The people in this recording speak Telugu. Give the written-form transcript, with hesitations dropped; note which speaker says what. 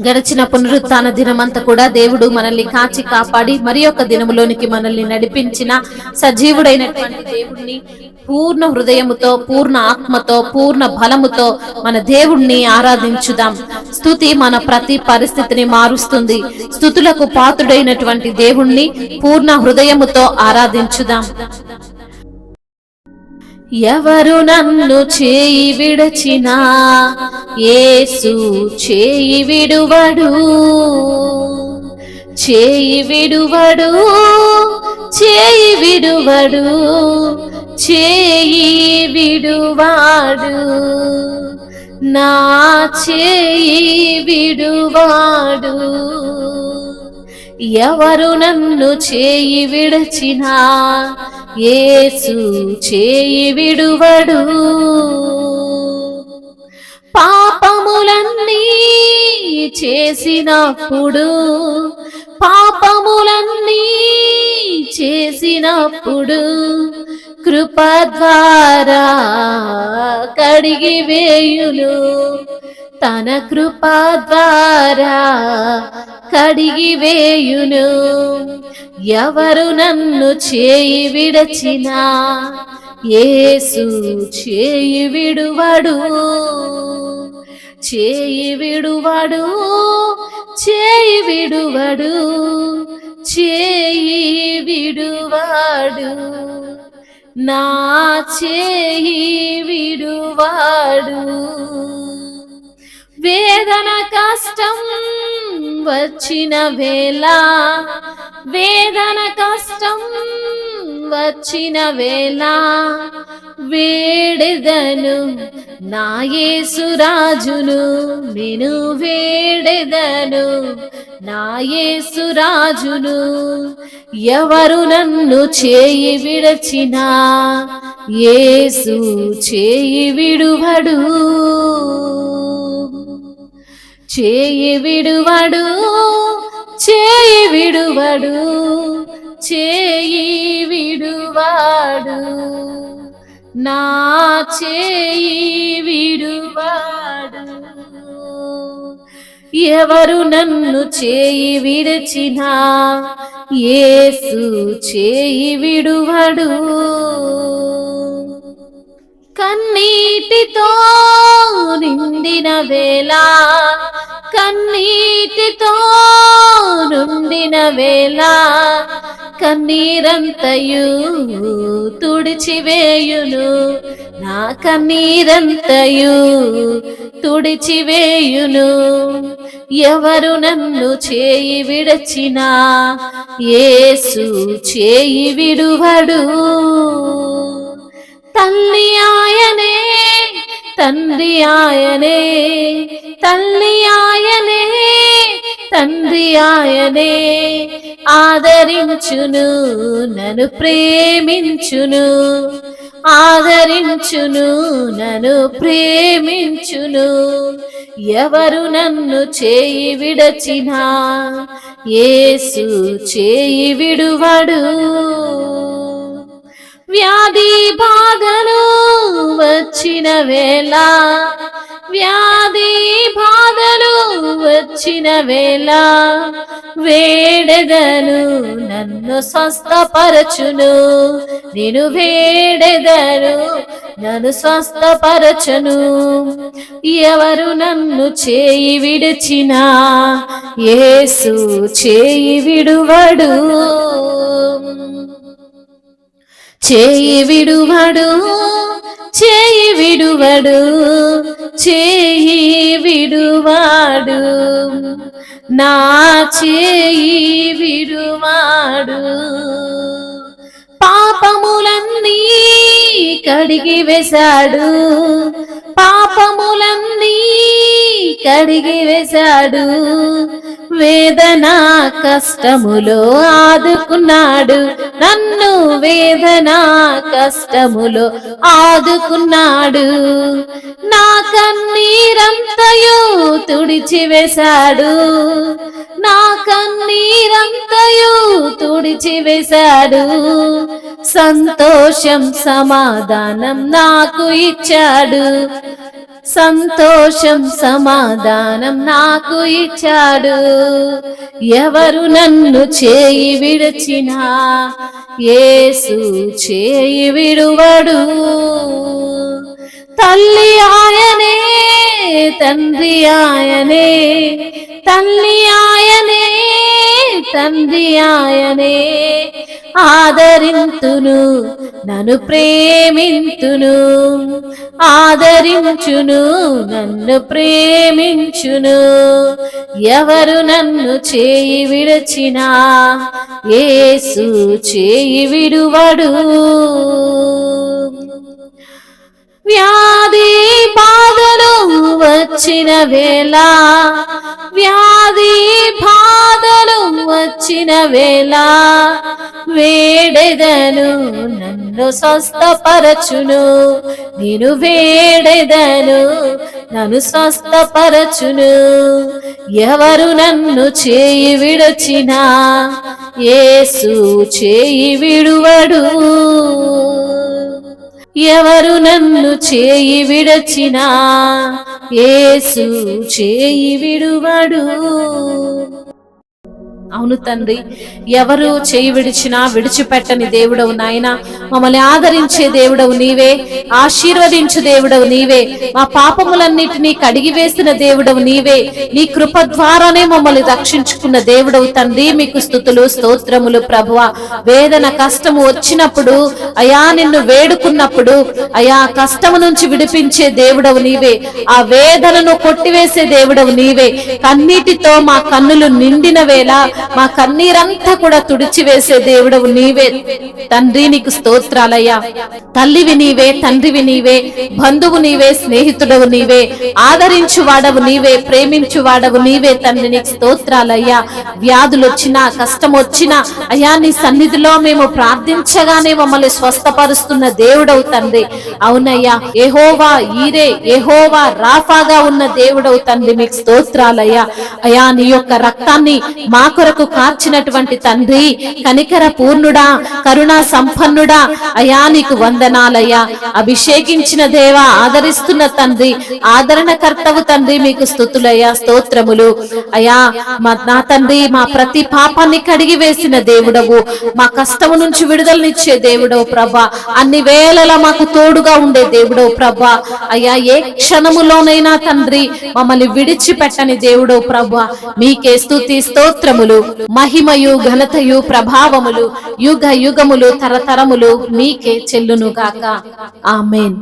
Speaker 1: గడిచిన పునరుత్థాన దినమంతా కూడా దేవుడు మనల్ని కాచి కాపాడి మరి యొక్క దినములోనికి మనల్ని నడిపించిన సజీవుడైనటువంటి దేవుణ్ణి పూర్ణ హృదయముతో, పూర్ణ ఆత్మతో, పూర్ణ బలముతో మన దేవుణ్ణి ఆరాధించుదాం. స్తుతి మన ప్రతి పరిస్థితిని మారుస్తుంది. స్తుతులకు పాత్రుడైనటువంటి దేవుణ్ణి పూర్ణ హృదయముతో ఆరాధించుదాం. ఎవరు నన్ను చేయి విడచినా యేసు చేయి విడువడు, చేయి విడువడు, చేయి విడువడు, చేయి విడువాడు, నా చేయి విడువాడు. ఎవరు నన్ను చేయి విడచినా యేసు చేయి విడువడు. పాపములన్నీ చేసినప్పుడు, పాపములన్నీ చేసినప్పుడు కృప ద్వారా కడిగి వేయును, తన కృప ద్వారా కడిగి వేయును. ఎవరు నన్ను చేయి విడచినా యేసు చేయి విడువడు, చేయి విడువడు, చేయి విడువడు, చేయి విడువాడు, నా చేయి విడువాడు. వేదన కష్టం వచ్చిన వేళ, వేదన కష్టం వచ్చిన వేళ వేడెదను నా యేసు రాజును, నేను వేడెదను నా యేసు రాజును. ఎవరు నన్ను చేయి విడచినా యేసు చేయి విడువడు, చేయి విడువడు, చేయి విడువడు, చేయి విడువాడు, నా చేయి విడువాడు. ఎవరు నన్ను చేయి విడచినా యేసు చేయి విడువడు. కన్నీటితో నిండిన వేళ, కన్నీటితో నిండిన వేళ కన్నీరంతయు తుడిచివేయును, నా కన్నీరంతయు తుడిచివేయును. ఎవరు నన్ను చేయి విడచినా యేసు చేయి విడువడు. తల్లి ఆయనే, తండ్రి ఆయనే, తల్లి ఆయనే, తండ్రి ఆయనే, ఆదరించును నన్ను ప్రేమించును, ఆదరించును నన్ను ప్రేమించును. ఎవరు నన్ను చేయి విడచినా యేసు చేయి విడువడు. వ్యాధి బాధలు వచ్చిన వేళ, వ్యాధి బాధలు వచ్చిన వేళ వేడెదను నన్ను స్వస్థపరచును, నేను వేడెదను నన్ను స్వస్థపరచును. ఎవరు నన్ను చేయి విడిచినా యేసు చేయి విడువడు, చేయి విడువడు, చేయి విడువడు, చేయి విడువాడు, నా చేయి విడువాడు. పాపములన్నీ కడిగి వేశాడు, పాపములన్నీ కడిగి వేశాడు, వేదన కష్టములో ఆదుకున్నాడు నన్ను, వేదన కష్టములో ఆదుకున్నాడు, నా కన్నీరంతయు తుడిచివేశాడు, నా కన్నీరంతయు తుడిచివేశాడు, సంతోషం సమాధానం నాకు ఇచ్చాడు, సంతోషం సమాధానం నాకు ఇచ్చాడు. ఎవరు నన్ను చేయి విడిచినా యేసు చేయి విడువడు. తల్లి ఆయనే, తండ్రి ఆయనే, తల్లి ఆయనే, తండ్రి ఆయనే, ఆదరింతును నన్ను ప్రేమింతును, ఆదరించును నన్ను ప్రేమించును. ఎవరు నన్ను చేయి విడిచినా యేసు చేయి విడువడు. వ్యాధి బాధలు వచ్చిన వేళ, వ్యాధి బాధలు వచ్చిన వేళ వేడెదను నన్ను స్వస్థపరచును, నేను వేడెదను నన్ను స్వస్థపరచును. ఎవరు నన్ను చేయి విడిచినా యేసు చేయి విడువడు. ఎవరు నన్ను చేయి విడిచినా యేసు చేయి విడువడు. అవును తండ్రి, ఎవరు చేయి విడిచినా విడిచిపెట్టని దేవుడవు నాయన. మమ్మల్ని ఆదరించే దేవుడవు నీవే, ఆశీర్వదించు దేవుడవు నీవే, మా పాపములన్నిటినీ కడిగివేసిన దేవుడవు నీవే. నీ కృప ద్వారానే మమ్మల్ని రక్షించుకున్న దేవుడవు తండ్రి. మీకు స్తుతులు స్తోత్రములు ప్రభువా. వేదన కష్టము వచ్చినప్పుడు అయా నిన్ను వేడుకున్నప్పుడు అయా కష్టము నుంచి విడిపించే దేవుడవు నీవే, ఆ వేదనను కొట్టివేసే దేవుడవు నీవే. కన్నీటితో మా కన్నులు నిండిన వేళ మా కన్నీరంతా కూడా తుడిచివేసే దేవుడవు నీవే తండ్రి. నీకు స్తోత్రాలయ్యా. తల్లివి నీవే, తండ్రివి నీవే, బంధువు నీవే, స్నేహితుడవు నీవే, ఆదరించు వాడవు నీవే, ప్రేమించు వాడవు నీవే తండ్రి. నీకు స్తోత్రాలయ్యా. వ్యాధులు వచ్చినా కష్టం వచ్చినా అయ్యా నీ సన్నిధిలో మేము ప్రార్థించగానే మమ్మల్ని స్వస్థపరుస్తున్న దేవుడవు తండ్రి. అవునయ్యా, యెహోవా ఈరే, యెహోవా రాఫాగా ఉన్న దేవుడవు తండ్రి. మీకు స్తోత్రాలయ్యా. అయ్యా నీ యొక్క రక్తాన్ని మా కొరకు కార్చినటువంటి తండ్రి, కనికర పూర్ణుడా, కరుణా సంపన్నుడా అయా నీకు వందనాలయ్యా. అభిషేకించిన దేవా, ఆదరిస్తున్న తండ్రి, ఆదరణకర్తవు తండ్రి. మీకు స్తుతులయ్యా, స్తోత్రములు అయా. నా తండ్రి, మా ప్రతి పాపాన్ని కడిగి వేసిన దేవుడవు, మా కష్టము నుంచి విడుదలనిచ్చే దేవుడవు ప్రభా. అన్ని వేళలా మాకు తోడుగా ఉండే దేవుడవు ప్రభా. అయ్యా ఏ క్షణములోనైనా తండ్రి మమ్మల్ని విడిచిపెట్టని దేవుడవు ప్రభా. మీకే స్తుతి స్తోత్రములు, మహిమయు ఘనతయు ప్రభావములు యుగ యుగములు తరతరములు మీకే చెల్లునుగాక. ఆమేన్.